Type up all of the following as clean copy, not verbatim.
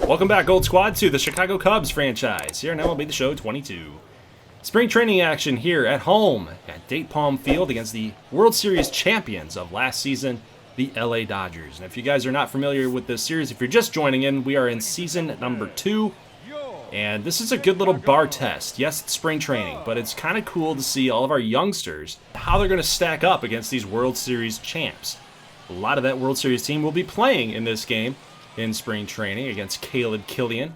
Welcome back, Gold Squad, to the Chicago Cubs franchise here in MLB The Show 22. Spring training action here at home at Date Palm Field against the World Series champions of last season, the LA Dodgers. And if you guys are not familiar with this series, if you're just joining in, we are in season number 2. And this is a good little bar test. Yes, it's spring training, but it's kind of cool to see all of our youngsters, how they're going to stack up against these World Series champs. A lot of that World Series team will be playing in this game in spring training against Caleb Killian,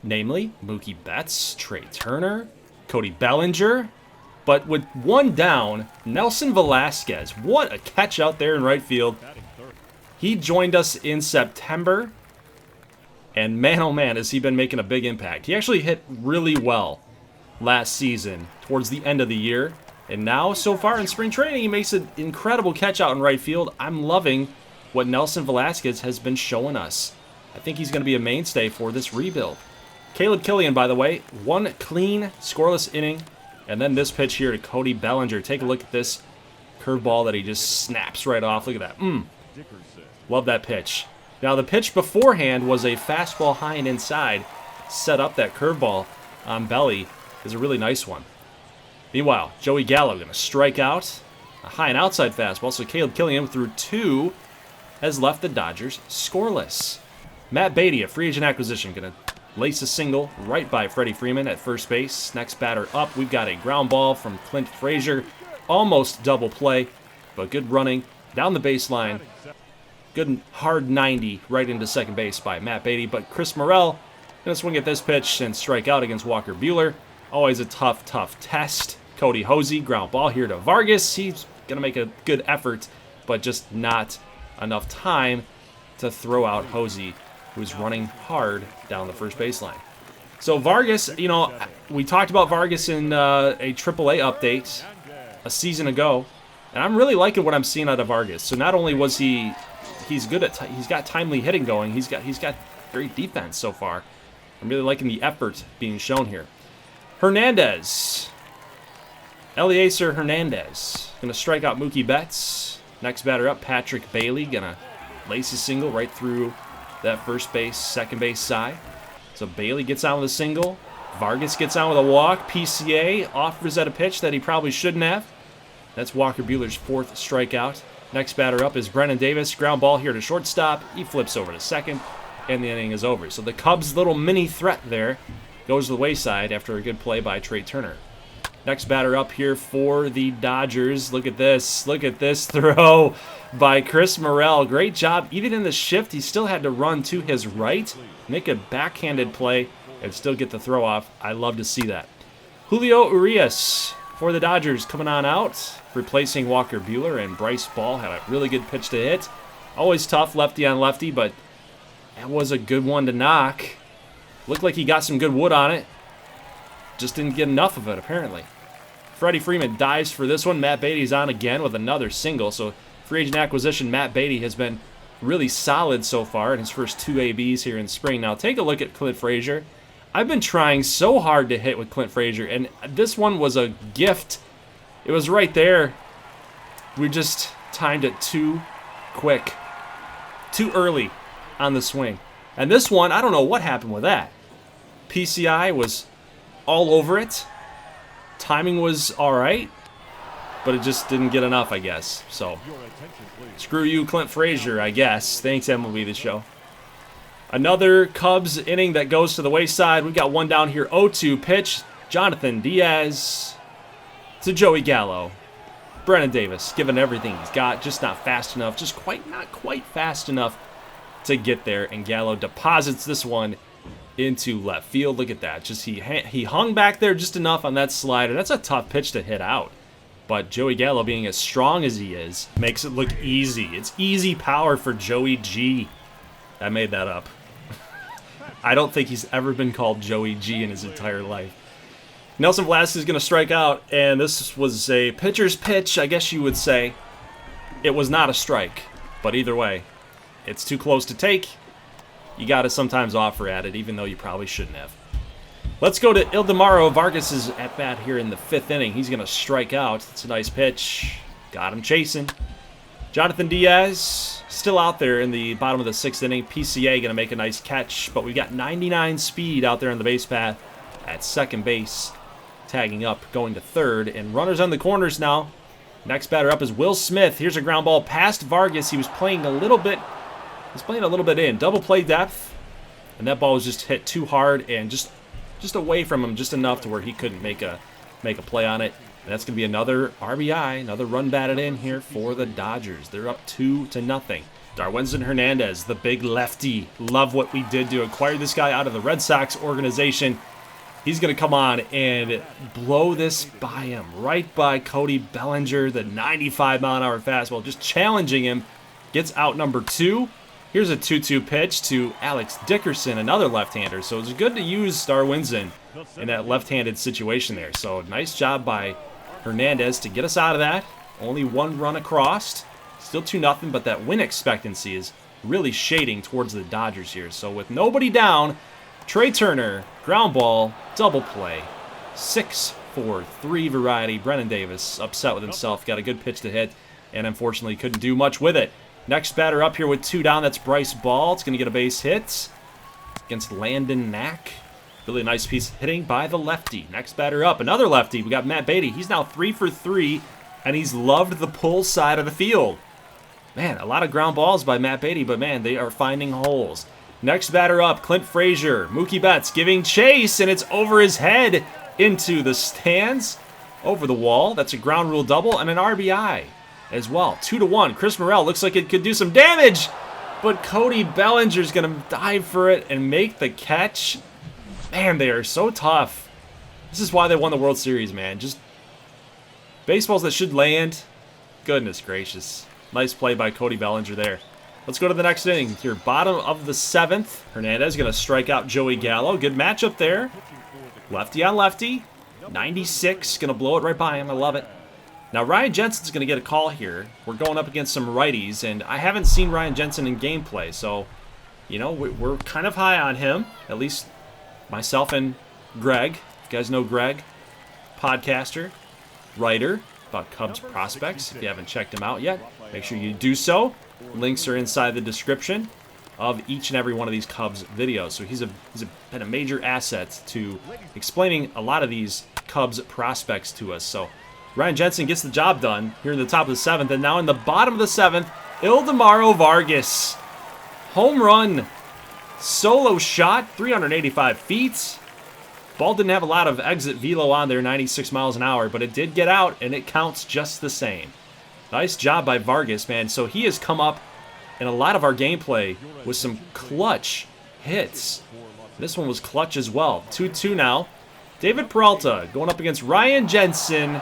namely Mookie Betts, Trey Turner, Cody Bellinger. But with one down, Nelson Velasquez, what a catch out there in right field. He joined us in September, and man oh man has he been making a big impact. He actually hit really well last season towards the end of the year, and now so far in spring training he makes an incredible catch out in right field. I'm loving what Nelson Velasquez has been showing us. I think he's going to be a mainstay for this rebuild. Caleb Killian, by the way, one clean, scoreless inning, and then this pitch here to Cody Bellinger. Take a look at this curveball that he just snaps right off. Look at that. Love that pitch. Now, the pitch beforehand was a fastball high and inside. Set up that curveball on Belly is a really nice one. Meanwhile, Joey Gallo going to strike out. A high and outside fastball, so Caleb Killian through 2 has left the Dodgers scoreless. Matt Beatty, a free agent acquisition, going to lace a single right by Freddie Freeman at first base. Next batter up, we've got a ground ball from Clint Frazier. Almost double play, but good running down the baseline. Good hard 90 right into second base by Matt Beatty. But Chris Morel going to swing at this pitch and strike out against Walker Buehler. Always a tough test. Cody Hosey, ground ball here to Vargas. He's going to make a good effort, but just not enough time to throw out Hosey, who's running hard down the first baseline. So Vargas, you know, we talked about Vargas in a AAA update a season ago, and I'm really liking what I'm seeing out of Vargas. So not only was he's good at he's got timely hitting going, he's got great defense so far. I'm really liking the effort being shown here. Hernandez, Eliezer Hernandez, gonna strike out Mookie Betts. Next batter up, Patrick Bailey, gonna lace a single right through that first base, second base side. So Bailey gets out with a single. Vargas gets out with a walk. PCA offers at a pitch that he probably shouldn't have. That's Walker Buehler's 4th strikeout. Next batter up is Brennan Davis. Ground ball here to shortstop. He flips over to second, and the inning is over. So the Cubs' little mini threat there goes to the wayside after a good play by Trey Turner. Next batter up here for the Dodgers. Look at this. Look at this throw by Chris Morel. Great job. Even in the shift, he still had to run to his right, make a backhanded play, and still get the throw off. I love to see that. Julio Urias for the Dodgers coming on out, replacing Walker Buehler, and Bryce Ball had a really good pitch to hit. Always tough, lefty on lefty, but that was a good one to knock. Looked like he got some good wood on it. Just didn't get enough of it, apparently. Freddie Freeman dives for this one. Matt Beatty's on again with another single. So free agent acquisition, Matt Beatty has been really solid so far in his first 2 ABs here in spring. Now take a look at Clint Frazier. I've been trying so hard to hit with Clint Frazier, and this one was a gift. It was right there. We just timed it too quick, too early on the swing. And this one, I don't know what happened with that. PCI was all over it. Timing was all right, but it just didn't get enough, I guess. So, screw you, Clint Frazier, I guess. Thanks, MLB The Show. Another Cubs inning that goes to the wayside. We've got one down here. 0-2 pitch. Jonathan Diaz to Joey Gallo. Brennan Davis, given everything he's got, just not fast enough. Just not quite fast enough to get there. And Gallo deposits this one into left field. Look at that. Just he hung back there just enough on that slider. That's a tough pitch to hit out. But Joey Gallo, being as strong as he is, makes it look easy. It's easy power for Joey G. I made that up. I don't think he's ever been called Joey G in his entire life. Nelson Velasquez is going to strike out, and this was a pitcher's pitch, I guess you would say. It was not a strike, but either way, it's too close to take. You got to sometimes offer at it, even though you probably shouldn't have. Let's go to Ildemaro Vargas' at bat here in the 5th inning. He's going to strike out. It's a nice pitch. Got him chasing. Jonathan Diaz still out there in the bottom of the 6th inning. PCA going to make a nice catch, but we got 99 speed out there on the base path at second base. Tagging up, going to third, and runners on the corners now. Next batter up is Will Smith. Here's a ground ball past Vargas. He was playing a little bit. He's playing a little bit in. Double play depth, and that ball was just hit too hard and just away from him, just enough to where he couldn't make a play on it. And that's going to be another RBI, another run batted in here for the Dodgers. They're up 2-0. Darwinzon Hernandez, the big lefty. Love what we did to acquire this guy out of the Red Sox organization. He's going to come on and blow this by him. Right by Cody Bellinger, the 95-mile-an-hour fastball. Just challenging him. Gets out number 2. Here's a 2-2 pitch to Alex Dickerson, another left-hander. So it's good to use Darwinzon in that left-handed situation there. So nice job by Hernandez to get us out of that. Only 1 run across. Still 2-0, but that win expectancy is really shading towards the Dodgers here. So with nobody down, Trey Turner, ground ball, double play. 6-4-3 variety. Brennan Davis upset with himself. Got a good pitch to hit, and unfortunately couldn't do much with it. Next batter up here with 2 down, that's Bryce Ball. It's going to get a base hit against Landon Knack. Really nice piece of hitting by the lefty. Next batter up, another lefty. We got Matt Beatty. He's now 3 for 3, and he's loved the pull side of the field. Man, a lot of ground balls by Matt Beatty, but man, they are finding holes. Next batter up, Clint Frazier. Mookie Betts giving chase, and it's over his head into the stands, over the wall. That's a ground rule double and an RBI as well. 2-1. Chris Morel looks like it could do some damage, but Cody Bellinger's going to dive for it and make the catch. Man, they are so tough. This is why they won the World Series, man. Just baseballs that should land. Goodness gracious. Nice play by Cody Bellinger there. Let's go to the next inning here. Bottom of the 7th. Hernandez going to strike out Joey Gallo. Good matchup there. Lefty on lefty. 96. Going to blow it right by him. I love it. Now, Ryan Jensen's going to get a call here. We're going up against some righties, and I haven't seen Ryan Jensen in gameplay, so, you know, we're kind of high on him. At least myself and Greg. You guys know Greg. Podcaster. Writer about Cubs prospects. If you haven't checked him out yet, make sure you do so. Links are inside the description of each and every one of these Cubs videos. So he's been a major asset to explaining a lot of these Cubs prospects to us. So Ryan Jensen gets the job done here in the top of the 7th. And now in the bottom of the 7th, Ildemaro Vargas. Home run. Solo shot, 385 feet. Ball didn't have a lot of exit velo on there, 96 miles an hour, but it did get out, and it counts just the same. Nice job by Vargas, man. So he has come up in a lot of our gameplay with some clutch hits. This one was clutch as well. 2-2 now. David Peralta going up against Ryan Jensen.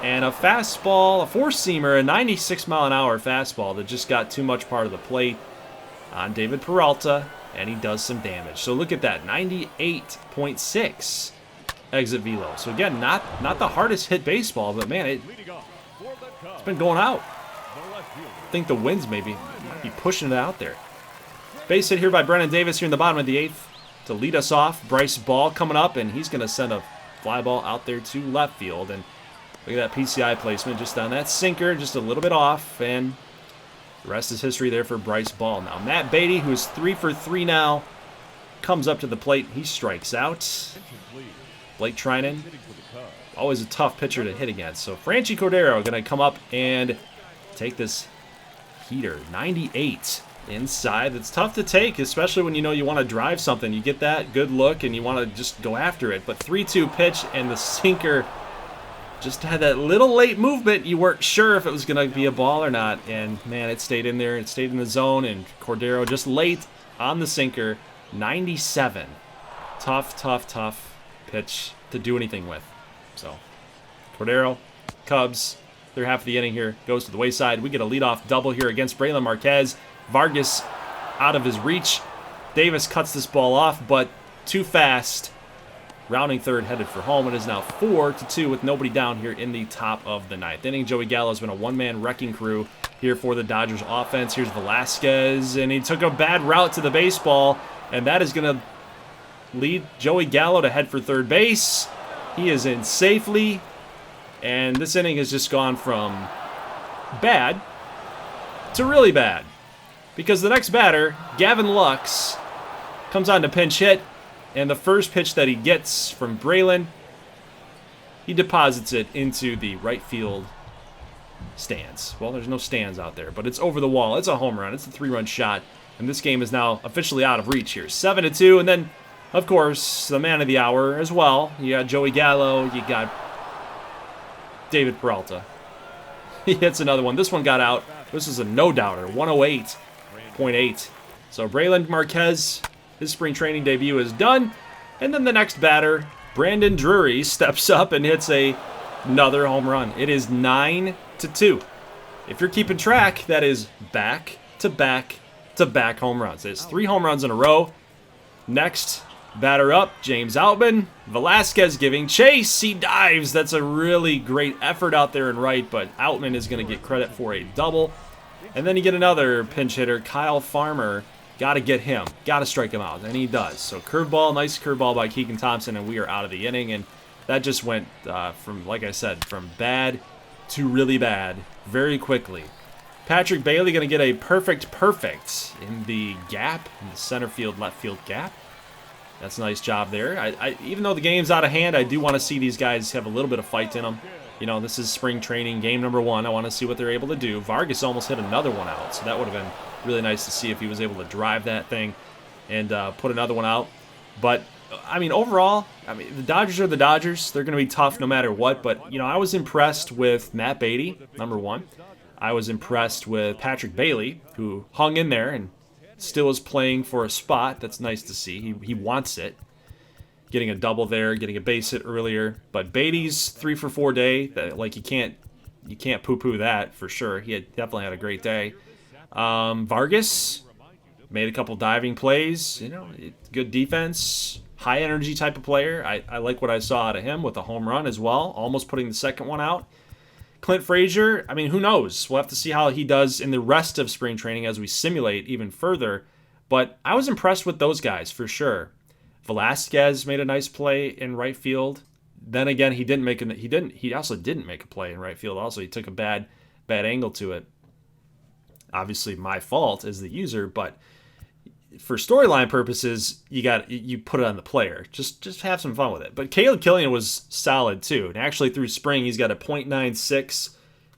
And a fastball, a four-seamer, a 96-mile-an-hour fastball that just got too much part of the plate on David Peralta, and he does some damage. So look at that, 98.6 exit velo. So again, not the hardest hit baseball, but man, it's been going out. I think the winds maybe might be pushing it out there. Base hit here by Brennan Davis here in the bottom of the 8th to lead us off. Bryce Ball coming up, and he's going to send a fly ball out there to left field. And look at that PCI placement just on that sinker, just a little bit off, and the rest is history there for Bryce Ball. Now, Matt Beatty, who is 3 for 3 now, comes up to the plate. He strikes out. Blake Trinan, always a tough pitcher to hit against. So, Franchi Cordero going to come up and take this heater. 98 inside. It's tough to take, especially when you know you want to drive something. You get that good look, and you want to just go after it. But 3-2 pitch, and the sinker just had that little late movement. You weren't sure if it was going to be a ball or not. And, man, it stayed in there. It stayed in the zone. And Cordero just late on the sinker. 97. Tough pitch to do anything with. So, Cordero, Cubs, their half of the inning here goes to the wayside. We get a leadoff double here against Braylon Marquez. Vargas out of his reach. Davis cuts this ball off, but too fast. Rounding third, headed for home. It is now 4-2 with nobody down here in the top of the 9th inning. Joey Gallo has been a one-man wrecking crew here for the Dodgers offense. Here's Velasquez, and he took a bad route to the baseball, and that is going to lead Joey Gallo to head for third base. He is in safely, and this inning has just gone from bad to really bad. Because the next batter, Gavin Lux, comes on to pinch hit, and the first pitch that he gets from Braylon, he deposits it into the right field stands. Well, there's no stands out there, but it's over the wall. It's a home run. It's a 3-run shot, and this game is now officially out of reach here. 7-2, and then, of course, the man of the hour as well. You got Joey Gallo. You got David Peralta. He hits another one. This one got out. This is a no-doubter. 108.8. So Braylon Marquez, his spring training debut is done. And then the next batter, Brandon Drury, steps up and hits another home run. It is 9-2. If you're keeping track, that is back-to-back-to-back home runs. It's 3 home runs in a row. Next batter up, James Outman. Velasquez giving chase. He dives. That's a really great effort out there in right, but Outman is going to get credit for a double. And then you get another pinch hitter, Kyle Farmer. Got to get him. Got to strike him out, and he does. So curveball, nice curveball by Keegan Thompson, and we are out of the inning. And that just went from, like I said, from bad to really bad very quickly. Patrick Bailey going to get a perfect in the gap, in the center field, left field gap. That's a nice job there. Even though the game's out of hand, I do want to see these guys have a little bit of fight in them. You know, this is spring training, game number 1. I want to see what they're able to do. Vargas almost hit another one out, so that would have been really nice to see if he was able to drive that thing and put another one out. But, I mean, overall, the Dodgers are the Dodgers. They're going to be tough no matter what. But, you know, I was impressed with Matt Beatty, number 1. I was impressed with Patrick Bailey, who hung in there and still is playing for a spot. That's nice to see. He wants it. Getting a double there, getting a base hit earlier. But Beatty's 3 for 4 day. Like, you can't poo-poo that for sure. He definitely had a great day. Vargas made a couple diving plays. You know, good defense, high energy type of player. I like what I saw out of him with a home run as well, almost putting the second one out. Clint Frazier, I mean, who knows? We'll have to see how he does in the rest of spring training as we simulate even further. But I was impressed with those guys for sure. Velasquez made a nice play in right field. Then again, he also didn't make a play in right field. Also, he took a bad angle to it. Obviously, my fault as the user, but for storyline purposes, you put it on the player. Just have some fun with it. But Caleb Killian was solid too. And actually, through spring, he's got a .96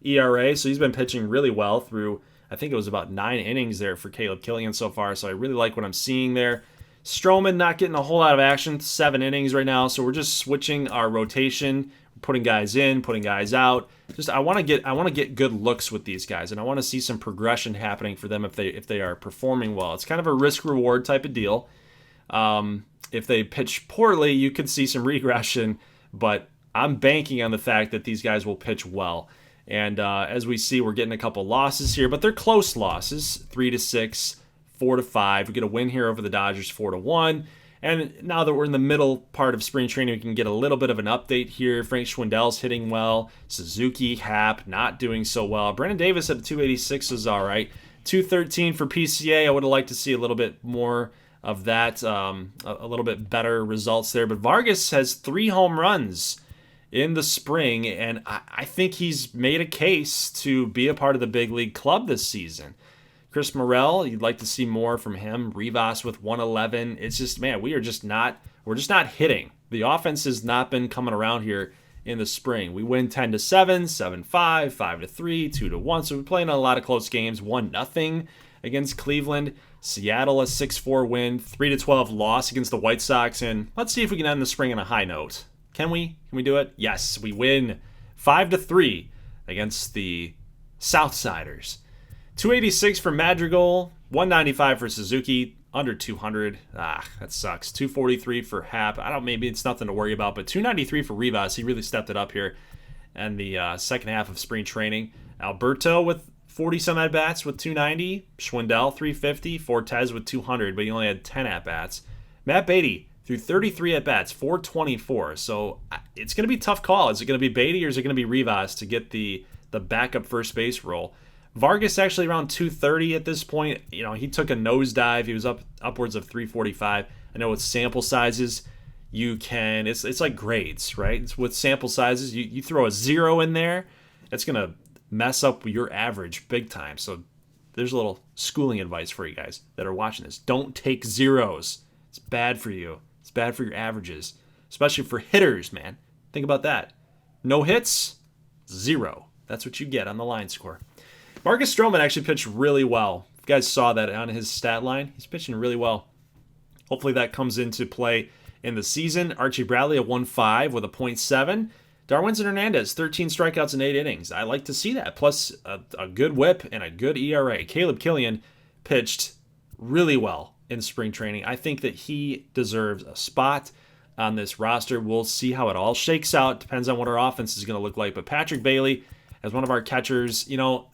ERA, so he's been pitching really well through. I think it was about 9 innings there for Caleb Killian so far. So I really like what I'm seeing there. Stroman not getting a whole lot of action, 7 innings right now. So we're just switching our rotation, putting guys in, putting guys out. I want to get good looks with these guys, and I want to see some progression happening for them if they are performing well. It's kind of a risk-reward type of deal. If they pitch poorly, you could see some regression, but I'm banking on the fact that these guys will pitch well. And as we see, we're getting a couple losses here, but they're close losses, 3-6, 4-5. We get a win here over the Dodgers, 4-1. And now that we're in the middle part of spring training, we can get a little bit of an update here. Frank Schwindel's hitting well. Suzuki, Happ, not doing so well. Brennan Davis at a 286 is all right. 213 for PCA. I would have liked to see a little bit more of that, a little bit better results there. But Vargas has 3 home runs in the spring, and I think he's made a case to be a part of the big league club this season. Chris Morel, you'd like to see more from him. Rivas with 111. It's just, man, we're just not hitting. The offense has not been coming around here in the spring. We win 10-7, 7-5, 5-3, 2-1. So we're playing a lot of close games. 1-0 against Cleveland. Seattle a 6-4 win. 3-12 loss against the White Sox. And let's see if we can end the spring on a high note. Can we? Can we do it? Yes, we win 5-3 against the Southsiders. 286 for Madrigal, 195 for Suzuki, under 200. That sucks. 243 for Happ. Maybe it's nothing to worry about, but 293 for Rivas. He really stepped it up here in the second half of spring training. Alberto with 40-some at-bats with 290. Schwindel, 350. Fortes with 200, but he only had 10 at-bats. Matt Beatty threw 33 at-bats, 424. So it's going to be a tough call. Is it going to be Beatty or is it going to be Rivas to get the backup first base role? Vargas actually around 230 at this point. You know, he took a nosedive. He was upwards of 345. I know with sample sizes, it's like grades, right? It's with sample sizes, you throw a 0 in there, it's going to mess up your average big time. So there's a little schooling advice for you guys that are watching this. Don't take zeros. It's bad for you. It's bad for your averages, especially for hitters, man. Think about that. No hits, 0. That's what you get on the line score. Marcus Stroman actually pitched really well. If you guys saw that on his stat line, he's pitching really well. Hopefully that comes into play in the season. Archie Bradley at 1.5 with a .7. Darwinzon Hernandez, 13 strikeouts in 8 innings. I like to see that. Plus a good whip and a good ERA. Caleb Killian pitched really well in spring training. I think that he deserves a spot on this roster. We'll see how it all shakes out. Depends on what our offense is going to look like. But Patrick Bailey, as one of our catchers, you know,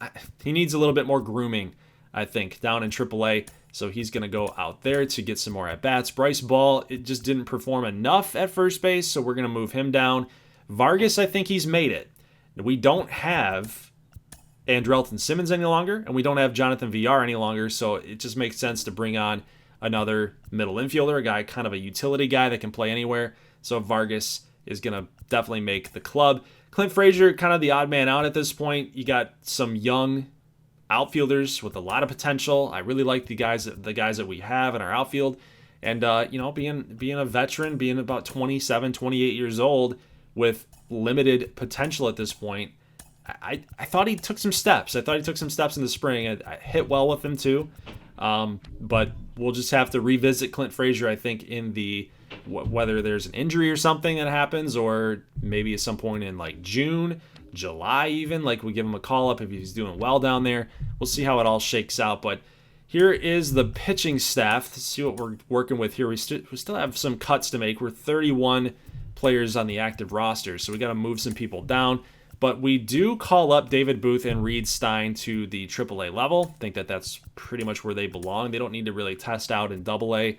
he needs a little bit more grooming, I think, down in AAA. So he's going to go out there to get some more at-bats. Bryce Ball, it just didn't perform enough at first base, so we're going to move him down. Vargas, I think he's made it. We don't have Andrelton Simmons any longer, and we don't have Jonathan Villar any longer, so it just makes sense to bring on another middle infielder, a guy, kind of a utility guy that can play anywhere. So Vargas is going to definitely make the club. Clint Frazier, kind of the odd man out at this point. You got some young outfielders with a lot of potential. I really like the guys that we have in our outfield. And, you know, being a veteran, being about 27, 28 years old with limited potential at this point, I thought he took some steps. I thought he took some steps in the spring. I hit well with him too. But we'll just have to revisit Clint Frazier, I think, in the whether there's an injury or something that happens, or maybe at some point in like June, July even, like we give him a call up if he's doing well down there. We'll see how it all shakes out. But here is the pitching staff. Let's see what we're working with here. We still have some cuts to make. We're 31 players on the active roster, so we got to move some people down. But we do call up David Booth and Reed Stein to the AAA level. I think that that's pretty much where they belong. They don't need to really test out in AA.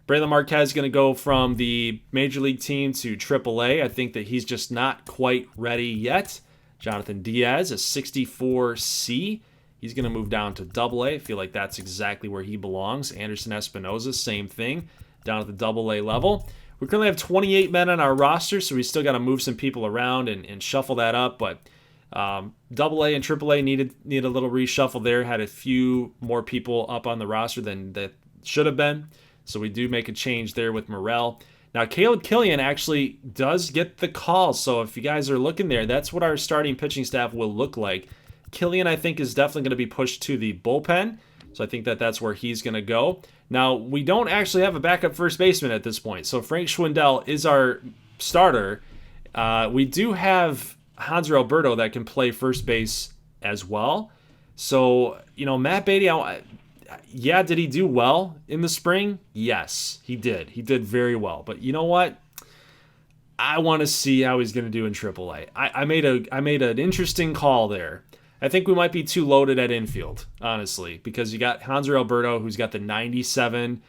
Braylon Marquez is going to go from the Major League team to AAA. I think that he's just not quite ready yet. Jonathan Diaz, a 64C. He's going to move down to AA. I feel like that's exactly where he belongs. Anderson Espinoza, same thing, down at the AA level. We currently have 28 men on our roster, so we still got to move some people around and shuffle that up. But AA and AAA need a little reshuffle there. Had a few more people up on the roster than that should have been. So we do make a change there with Morel. Now, Caleb Killian actually does get the call. So if you guys are looking there, that's what our starting pitching staff will look like. Killian, I think, is definitely going to be pushed to the bullpen. So I think that that's where he's going to go. Now, we don't actually have a backup first baseman at this point. So Frank Schwindel is our starter. We do have Hanser Alberto that can play first base as well. So, you know, Matt Beatty, yeah, did he do well in the spring? Yes, he did. He did very well. But you know what? I want to see how he's going to do in AAA. I made an interesting call there. I think we might be too loaded at infield, honestly, because you got Hanser Alberto, who's got the 97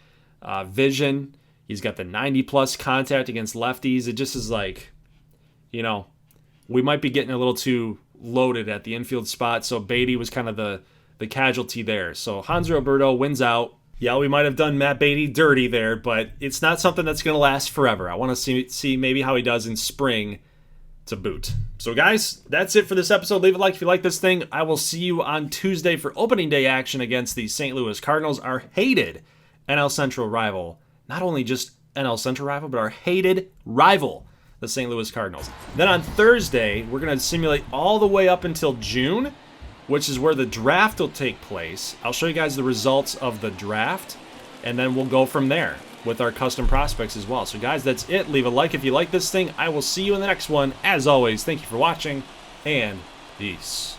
vision. He's got the 90-plus contact against lefties. It just is like, you know, we might be getting a little too loaded at the infield spot. So Beatty was kind of the casualty there. So Hanser Alberto wins out. Yeah, we might have done Matt Beatty dirty there, but it's not something that's going to last forever. I want to see maybe how he does in spring to boot. So guys, that's it for this episode. Leave a like if you like this thing. I will see you on Tuesday for opening day action against the St. Louis Cardinals, our hated NL Central rival. Not only just NL Central rival, but our hated rival, the St. Louis Cardinals. Then on Thursday, we're going to simulate all the way up until June, which is where the draft will take place. I'll show you guys the results of the draft, and then we'll go from there with our custom prospects as well. So guys, that's it. Leave a like if you like this thing. I will see you in the next one. As always, thank you for watching, and peace.